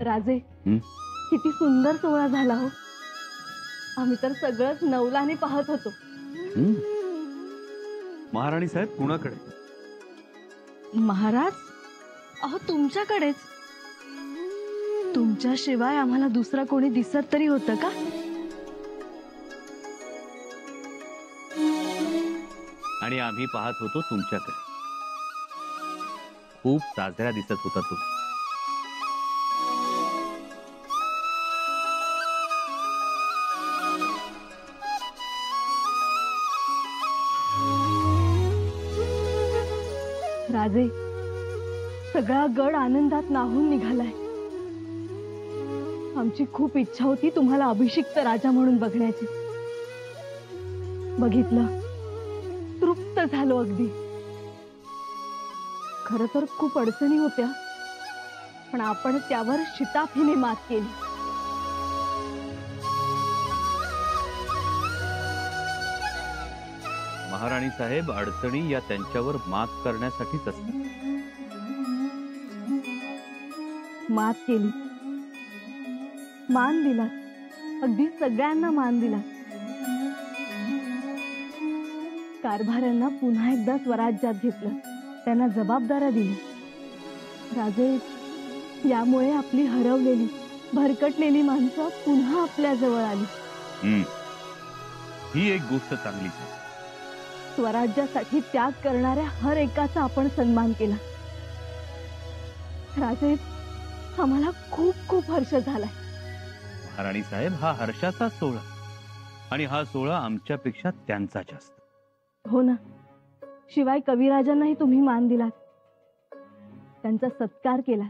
राजे, किती सुंदर सोहळा झाला हो. आम्ही तर सगळंच नवलाने पाहत होतो. महाराणी साहेब कुणाकडे? महाराज, अहो तुमच्याकडेच. तुमच्याशिवाय आम्हाला दुसरा कोणी दिसत तरी होतं का? आणि आम्ही पाहत होतो तुमच्याकडे. खूप साजरा दिसत होता तो. राजे, सगळा गड आनंदात नाहून निघालाय. आमची खूप इच्छा होती तुम्हाला अभिषिक्त राजा म्हणून बघण्याची. बघितलं, तृप्त झालो अगदी. खरं तर खूप अडचणी होत्या, पण आपण त्यावर शिताफीने मात केली. महाराणी साहेब, अडचणी या त्यांच्यावर मात करण्यासाठीच असतात. मात केली, मान दिला, अगदी सगळ्यांना मान दिला. कारभाऱ्यांना पुन्हा एकदा स्वराज्यात घेतलं, त्यांना जबाबदाऱ्या दिल्या. राजे, यामुळे आपली हरवलेली, भरकटलेली माणसं पुन्हा आपल्या जवळ आली. ही एक गोष्ट चांगली आहे. स्वराज्यासाठी त्याग करणाऱ्या हर एकाचा आपण सन्मान केला. राजे, आम्हाला खूप खूप हर्ष झालाय. महाराणी साहेब, हा हर्षाचा सोहळा, आणि हा सोहळा आमच्यापेक्षा त्यांचा जास्त. हो ना. शिवाय कविराजांनाही तुम्ही मान दिलात, त्यांचा सत्कार केला.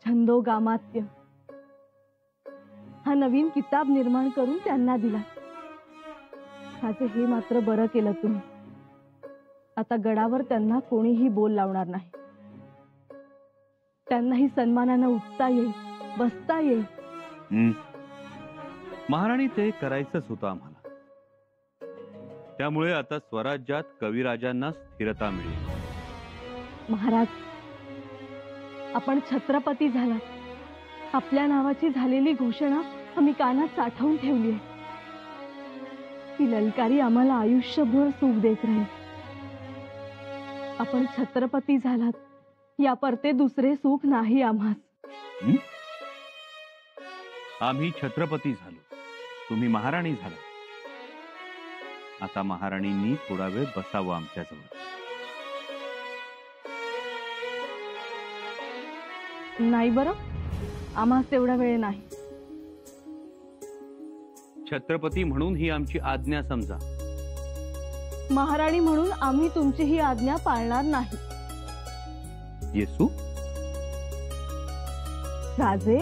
छंदोगामात्य हा नवीन किताब निर्माण करून त्यांना दिला. राजे, हे मात्र बरं केलं तुम्ही. आता गडावर त्यांना कोणीही बोल लावणार नाही. त्यांनाही सन्मानानं उठता येईल, बसता येईल. महाराणी, ते करायचंच होतं आम्हाला. त्यामुळे आता स्वराज्यात कविराजांना स्थिरता मिळेल. महाराज, आपण छत्रपती झाला. आपल्या नावाची झालेली घोषणा आम्ही कानात साठवून ठेवली आहे. ती ललकारी आम्हाला आयुष्यभर सुख देत राहील. आपण छत्रपती झालात, या परते दुसरे सुख नाही आम्हास. आम्ही छत्रपती झालो, तुम्ही महाराणी झाला. आता महाराणींनी थोडा वेळ बसावं आमच्याजवळ. नाही बरं, आम्हास तेवढा वेळ नाही. छत्रपती म्हणून ही आमची आज्ञा समजा. महाराणी म्हणून आम्ही तुमची ही आज्ञा पाळणार नाही. येसू, राजे,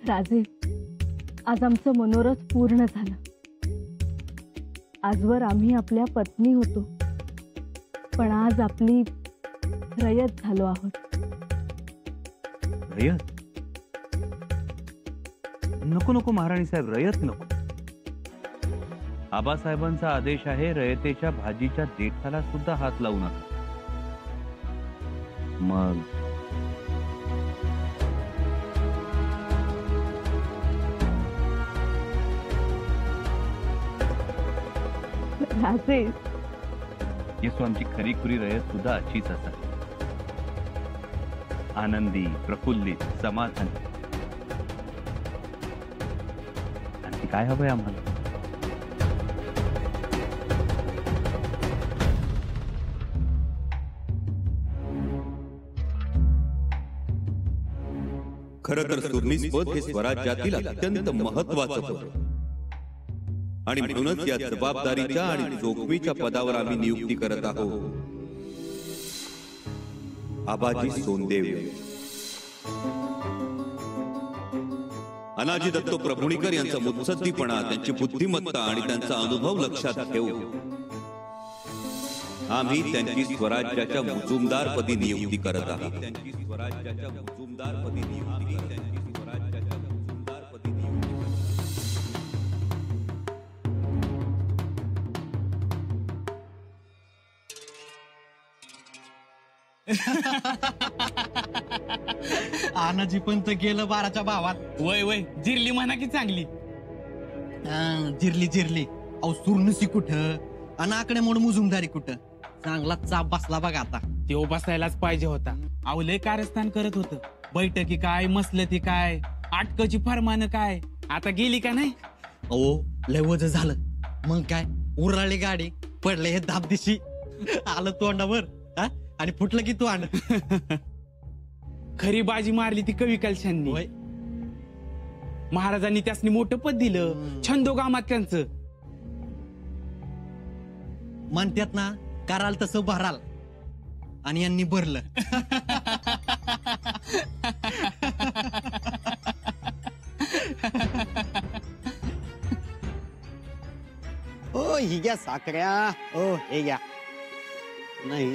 राजे, आज आमचं मनोरथ पूर्ण झालं. आजवर आम्ही आपल्या पत्नी होतो, पण आज आपली रयत झालो आहोत. रयत? नको नको महाराणी साहेब, रयत नको. आबासाहेबांचा आदेश आहे, रयतेच्या भाजीच्या देठाला सुद्धा हात लावू नका. मग राजे, येसू, आमची खरी खुरी रयत सुद्धा अशीच असावी. आनंदी, प्रफुल्लित, समाधानी. आणखी काय हवंय आम्हाला? खरं तर सुरनीस पद हे स्वराज्यातील अत्यंत महत्वाचं पद, आणि म्हणूनच या जबाबदारीच्या आणि जोखमीच्या पदावर आम्ही नियुक्ती करत आहोत आबाजी सोनदेव, अनाजी दत्तो प्रभुणीकर यांचा मुत्सद्दीपणा, त्यांची बुद्धिमत्ता आणि त्यांचा अनुभव लक्षात घेऊन आम्ही त्यांची स्वराज्याच्या मुजुमदारपदी नियुक्ती करत आहोत. आनाजी पण तर गेलं 12च्या भावात. वय वय जिरली म्हणा की चांगली. जिरली जिरली. अहो सुरनसी कुठं आणि आकड्यामुळे मुजुमदारी कुठं. चांगला चाप बसला बघा आता. तेव्हा बसायलाच पाहिजे होता. अहो लय कारस्थान करत होतं. बैठकी काय मसलती काय आटकची फरमानं काय. आता गेली का नाही. अहो लय वज झालं. मग काय उराळी गाडी पडले हे धापदिशी. आलं तोंडावर हा? आणि फुटलं की तू आण. खरी बाजी मारली ती कवी कलशांनी. होय. महाराजांनी त्यासनी मोठं पद दिलं. छंदोगामात त्यांचं. म्हणतात ना कराल तसं भराल आणि यांनी भरलं. ओ ही घ्या साखऱ्या. ओ हे घ्या. नाही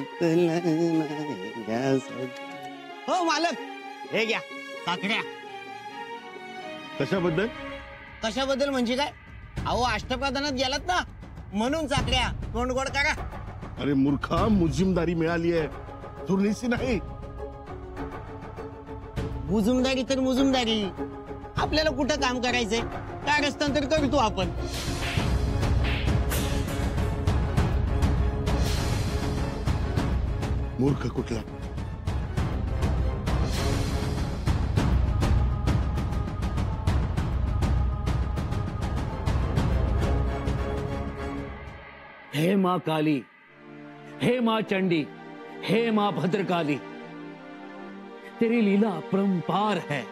हो मालक हे घ्या साखऱ्या. कशाबद्दल? कशाबद्दल म्हणजे काय? अहो अष्टप्रधानात गेलात ना म्हणून साखऱ्या. तोंड गोड करा. अरे मूर्खा, मुजिमदारी मिळाली आहे, तुर्नीसी नाही. मुजुमदारी तर मुजुमदारी. आपल्याला कुठं काम करायचंय? काय रस्त्यान तर करतो आपण. मूर्ख कुठला. हे माँ काली, हे माँ चंडी, हे माँ भद्रकाली, तेरी लीला अपरंपार है.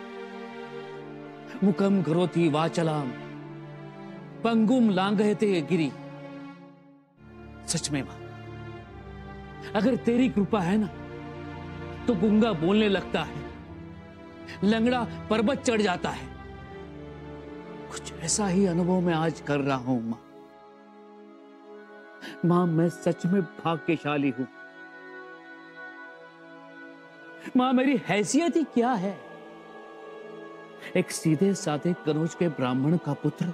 मुकम करोति वाचलाम, पंगुम लांघयते गिरी. सच में माँ, अगर तेरी कृपा है ना तो गूंगा बोलने लगता है, लंगड़ा पर्वत चढ़ जाता है. कुछ ऐसा ही अनुभव मैं आज कर रहा हूं माँ. मां मैं सच में भाग्यशाली हूं. मां मेरी हैसियत ही क्या है. एक सीधे साधे कनौज के ब्राह्मण का पुत्र,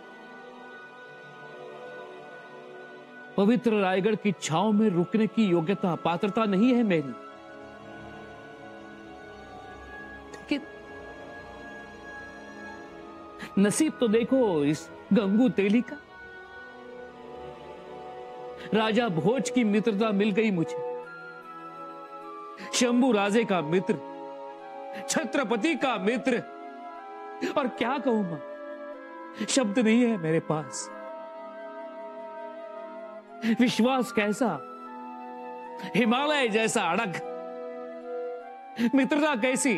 पवित्र रायगढ़ की छांव में रुकने की योग्यता पात्रता नहीं है मेरी. लेकिन नसीब तो देखो इस गंगू तेली का. राजा भोज की मित्रता मिल गई मुझे. शंभू राजे का मित्र, छत्रपति का मित्र. और क्या कहूं मां, शब्द नहीं है मेरे पास. विश्वास कैसा, हिमालय जैसा अड़ग. मित्रता कैसी,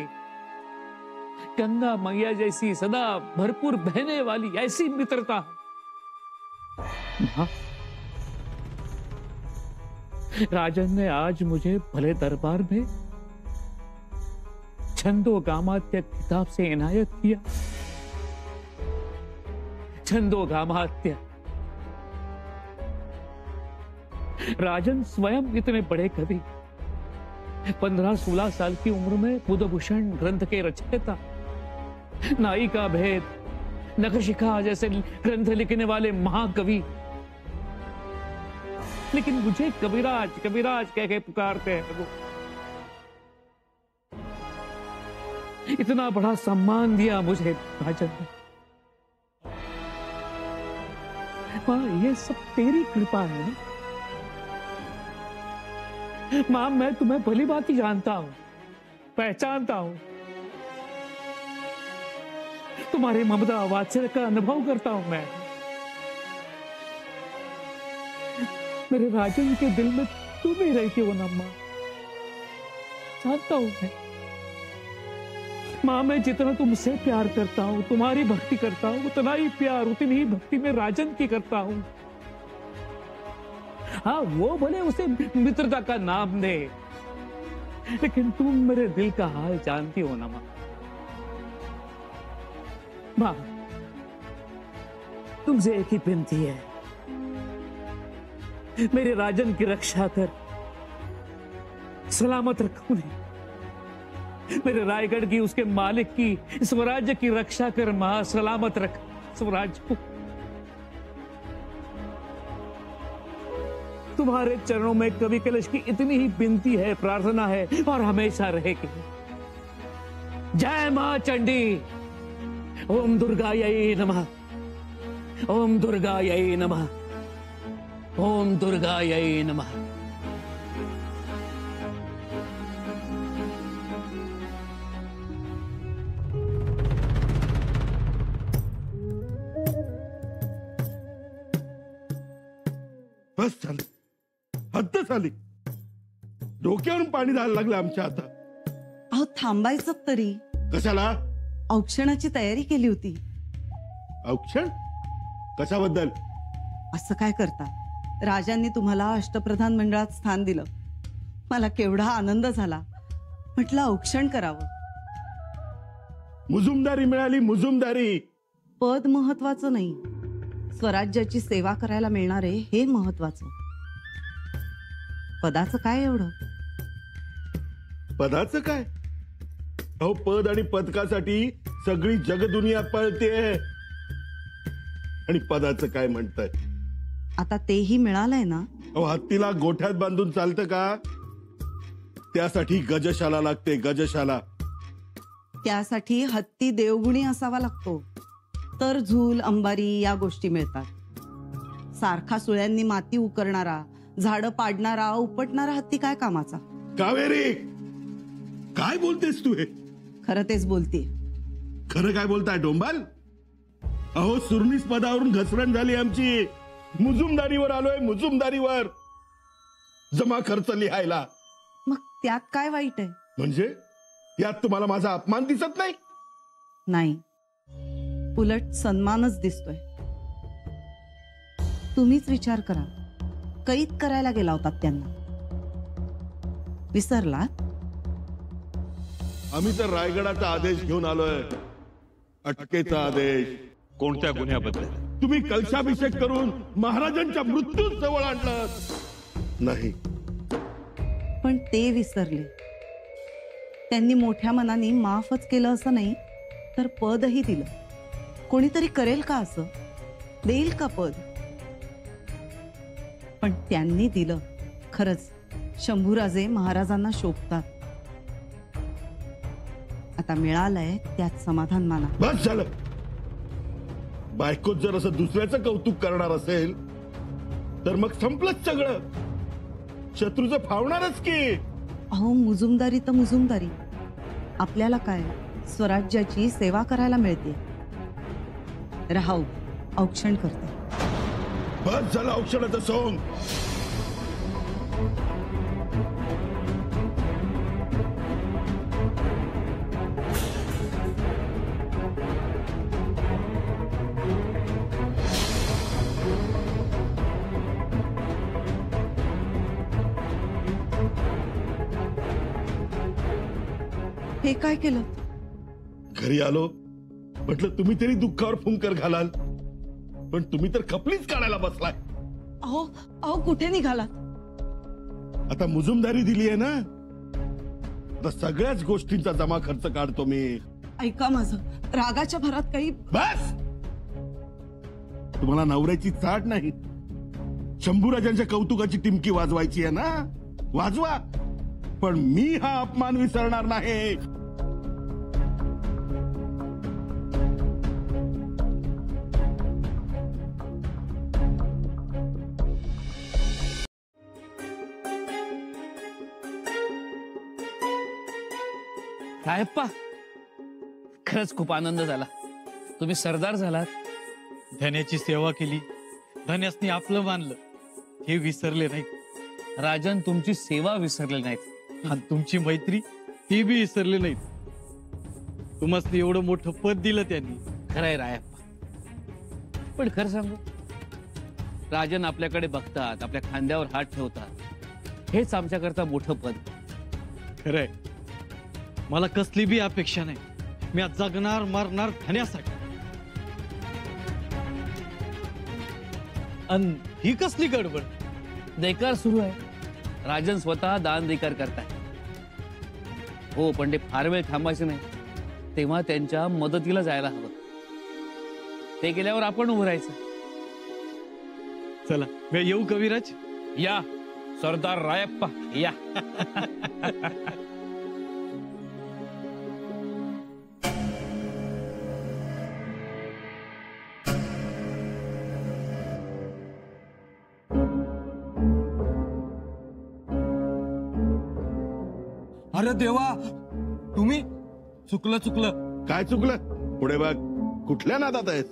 गंगा मैया जैसी सदा भरपूर बहने वाली ऐसी मित्रता. मां, राजन ने आज मुझे भले दरबार में छंदो गामात्य किताब से इनायत किया. छंदो गामात्य. राजन स्वयं इतने बड़े कवि, 15-16 साल की उम्र में बुधभूषण ग्रंथ के रचयिता, नाई का भेद, नखशिखा जैसे ग्रंथ लिखने वाले महाकवि. लेकिन मुझे कविराज कविराज कह के पुकारते हैं वो. इतना बड़ा सम्मान दिया मुझे राजन ने. मां ये सब तेरी कृपा है ना. मां मैं तुम्हें भली भांति जानता हूं, पहचानता हूं. तुम्हारे ममता वात्सल्य का अनुभव करता हूं मैं. मेरे राजन के दिल में तुम ही रहती हो ना मां. जानता हूं मैं. मां मैं जितना तुमसे प्यार करता हूं, तुम्हारी भक्ति करता हूं, उतना ही प्यार उतनी ही भक्ति में राजन की करता हूं. हाँ वो भले उसे मित्रता का नाम दे, लेकिन तुम मेरे दिल का हाल जानती हो ना मां. मां तुमसे एक ही विनती है, मेरे राजन की रक्षा कर, सलामत रख उन्हें. मेरे रायगढ़ की, उसके मालिक की, स्वराज्य की रक्षा कर मां. सलामत रख स्वराज्य को. तुम्हारे चरणों में कवि कलश की इतनी ही विनती है, प्रार्थना है और हमेशा रहेगी। जय मां चंडी। ओम दुर्गायै नमः। ओम दुर्गायै नमः। ओम दुर्गायै नमः। बस झालं, हद्द झाली. डोक्यावरून पाणी जायला लागलं आमच्या आता. अहो थांबायचं तरी. कशाला? औक्षणाची तयारी केली होती. औक्षण कशाबद्दल? असं काय करता, राजांनी तुम्हाला अष्टप्रधान मंडळात स्थान दिलं. मला केवढा आनंद झाला. म्हटलं औक्षण करावं. मुजुमदारी मिळाली, मुजुमदारी. पद महत्वाचं नाही, स्वराज्याची सेवा करायला मिळणारे हे महत्वाचं. पदाचं काय एवढं? पदाचं काय? अहो पद आणि पदकासाठी सगळी जगदुनिया पळते. आणि पदाचं काय म्हणताय? आता तेही मिळालंय ना. अहो हत्तीला गोठ्यात बांधून चालतं का? त्यासाठी गजशाला लागते, गजशाला. त्यासाठी हत्ती देवगुणी असावा लागतो, तर झूल अंबारी या गोष्टी मिळतात. सारखा सुळ्यांनी माती उकरणारा, झाडं पाडणारा, उपटणारा हत्ती काय कामाचा? कावेरी, काय बोलतेस तू हे? खरं तेच बोलते. खरं काय बोलताय डोंबाल? अहो सुरनीस पदावरून घसरण झाली आमची. मुजुमदारीवर आलोय, मुजुमदारीवर. जमा खर्च लिहायला. मग त्यात काय वाईट आहे? म्हणजे यात तुम्हाला माझा अपमान दिसत नाही? नाही, उलट सन्मानच दिसतोय. तुम्हीच विचार करा, कैद करायला गेला होतात त्यांना, विसरला? आम्ही तर रायगडाचा आदेश घेऊन आलोय, अटकेचा आदेश. कोणत्या गुन्ह्याबद्दल? तुम्ही कलशाभिषेक करून महाराजांच्या मृत्यू जवळ आणलं. नाही, पण ते विसरले. त्यांनी मोठ्या मनाने माफच केलं असं नाही, तर पदही दिलं. कोणीतरी करेल का असं? देईल का पद? पण त्यांनी दिलं. खरंच शंभूराजे महाराजांना शोभतात. आता मिळालंय त्यात समाधान माना. बस झालं. बायकोत जर असं दुसऱ्याचं कौतुक करणार असेल तर मग संपलंच सगळं. शत्रूचं फावणारच की. अहो मुजुमदारी तर मुजुमदारी. आपल्याला काय, स्वराज्याची सेवा करायला मिळते. राहू, औक्षण करते. बस झालं औक्षणाचं सोंग. हे काय केलं? घरी आलो, म्हटलं तुम्ही तरी दुःखावर फुंकर घालाल, पण तुम्ही तर खपलीच काढायला बसलाय. अहो अहो कुठे निघालात? आता मुजुमदारी दिली आहे ना, आता सगळ्याच गोष्टींचा जमा खर्च काढतो मी. ऐका माझं, रागाच्या भरात काही. बस. तुम्हाला नवऱ्याची चाट नाही, शंभूराजांच्या कौतुकाची टिमकी वाजवायची आहे ना, वाजवा. पण मी हा अपमान विसरणार नाही. रायप्पा, खरंच खूप आनंद झाला. तुम्ही सरदार झालात. धन्याची सेवा केली, धन्यासनी आपलं मानलं, हे विसरले नाही. राजन तुमची सेवा विसरले नाहीत आणि तुमची मैत्री ती बी विसरले नाहीत. तुम्हाला एवढं मोठं पद दिलं त्यांनी. खरंय रायप्पा. पण खरं सांगू, राजन आपल्याकडे बघतात, आपल्या खांद्यावर हात ठेवतात, हेच आमच्याकरता मोठं पद. खरंय, मला कसली बी अपेक्षा नाही. मी आज जगणार मरणार धन्यासाठी. अन ही कसली गडबड? देकार सुरू आहे. राजन स्वतः दान देकार करताय. हो, पण ते फार वेळ थांबायचे नाही. तेव्हा त्यांच्या मदतीला जायला हवं. ते गेल्यावर आपण उभं राहायचं. चला, मी येऊ कविराज. या सरदार रायप्पा या. अरे देवा, तुम्ही चुकलं. काय चुकलं? पुढे बघ. कुठल्या नादात आहेस?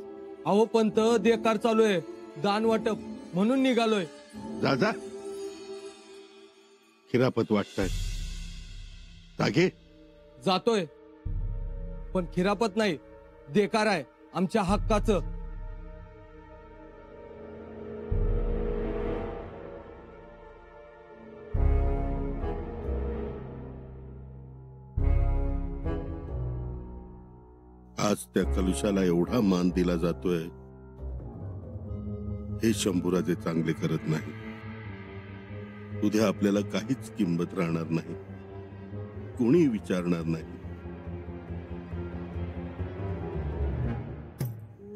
अहो पंत, देकार चालू आहे, दान वाटप म्हणून निघालोय. जा खिरापत वाटताय. जागे. जातोय, पण खिरापत नाही, देकार आहे आमच्या हक्काचं. आज त्या कलुशाला एवढा मान दिला जातोय, हे शंभूराजे चांगले करत नाही. उद्या आपल्याला काहीच किंमत राहणार नाही, कोणी विचारणार नाही.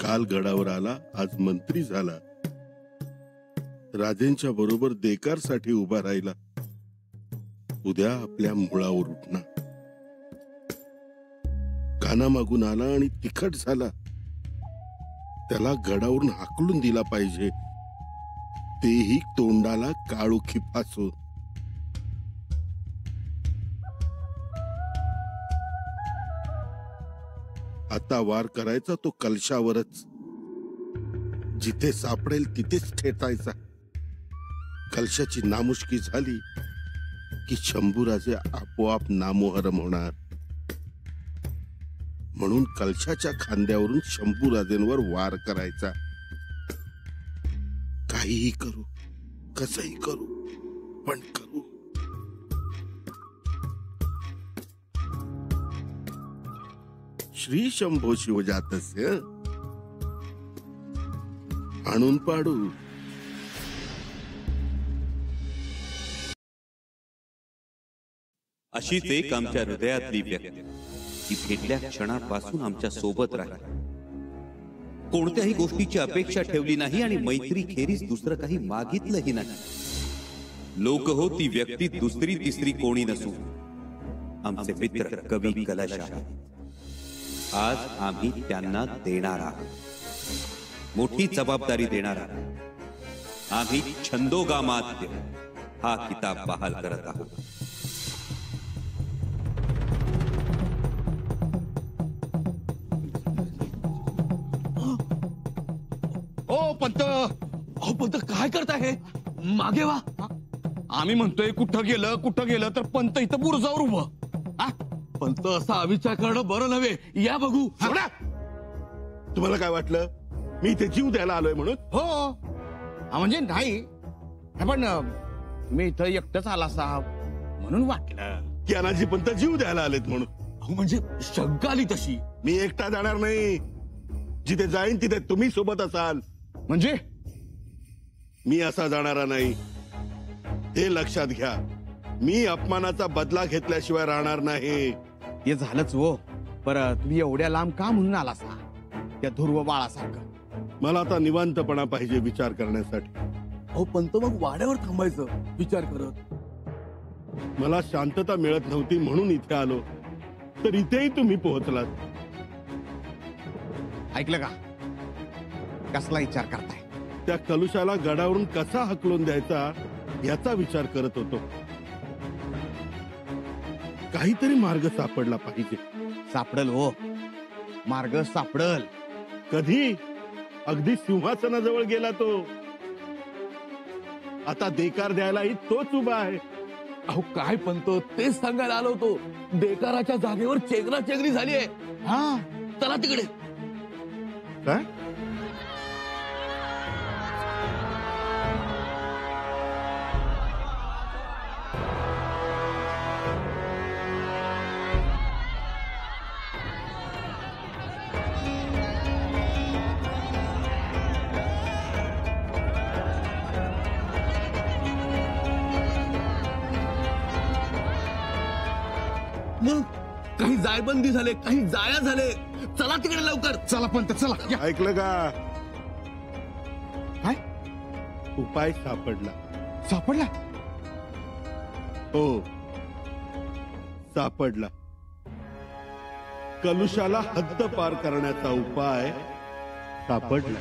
काल गडावर आला, आज मंत्री झाला, राजेंच्या बरोबर देकारसाठी उभा राहिला. उद्या आपल्या मुळावर उठणार. काना मागून आला आणि तिखट झाला, त्याला गडावरून हाकलून दिला पाहिजे, तेही तोंडाला काळोखी फासून. आता वार करायचा तो कलशावरच. जिथे सापडेल तिथेच ठेचायचा. कलशाची नामुष्की झाली की शंभूराजे आपोआप नामोहरम होणार. म्हणून कलशाच्या खांद्यावरून शंभूराजेंवर वार करायचा. काहीही करू, कसंही करू, पण करू. श्री शंभो शिवजातस्य आणून पाडू. अशीच एक आमच्या हृदयातली व्यक्ती ती भेटल्या क्षणापासून आमच्या सोबत राहिली. कोणत्याही गोष्टीची अपेक्षा ठेवली नाही आणि मैत्री खेरीज दुसरं काही मागितलंही नाही. लोक हो, ती व्यक्ती दुसरी तिसरी कोणी नसू आमचे मित्र कवी कलश आहेत. आज आम्ही त्यांना देणार आहोत, मोठी जबाबदारी देणार आहोत. आम्ही छंदोगामात्य हा किताब बहाल करत आहोत. पंत काय करताय? मागे वा. आम्ही म्हणतोय कुठं गेलं तर पंत इथं बुरजावर उभं. पंत असा विचार करणं बरं नव्हे. या बघू. तुम्हाला काय वाटलं मी इथे जीव द्यायला आलोय म्हणून? हो, म्हणजे नाही, पण मी इथं एकटंच आला साहेब म्हणून वाटलं की अनाजी पंत जीव द्यायला आलेत म्हणून. म्हणजे शंका आली तशी. मी एकटा जाणार नाही. जिथे जाईन तिथे तुम्ही सोबत असाल. म्हणजे मी असा जाणारा नाही, हे लक्षात घ्या. मी अपमानाचा बदला घेतल्याशिवाय राहणार नाही. हे झालंच हो, पर तुम्ही एवढ्या लांब का म्हणून आला सा त्या ध्रुव बाळासारखं? मला आता निवांतपणा पाहिजे विचार करण्यासाठी. अहो पंत, मग वाड्यावर थांबायचं विचार करत. मला शांतता मिळत नव्हती म्हणून इथे आलो, तर इथेही तुम्ही पोहोचलात. ऐकलं का? कसला विचार करताय? त्या कलुशाला गडावरून कसा हकलून द्यायचा याचा विचार करत होतो. काहीतरी मार्ग सापडला पाहिजे. सापडल हो, मार्ग सापडल. कधी? अगदी सिंहासनाजवळ गेला तो. आता देकार द्यायलाही तोच उभा आहे. अहो काय पंत, तेच सांगायला आलो होतो. देकाराच्या जागेवर चेंगरा चेंगरी झाली आहे. हा, चला तिकडे. काय? मग काही जायबंदी झाले, काही जाया झाले. चला तिकडे लवकर. चला पंत, चला. या. ऐकलं का? काय? उपाय सापडला. सापडला? हो, सापडला. कलुषाला हद्द पार करण्याचा उपाय सापडला.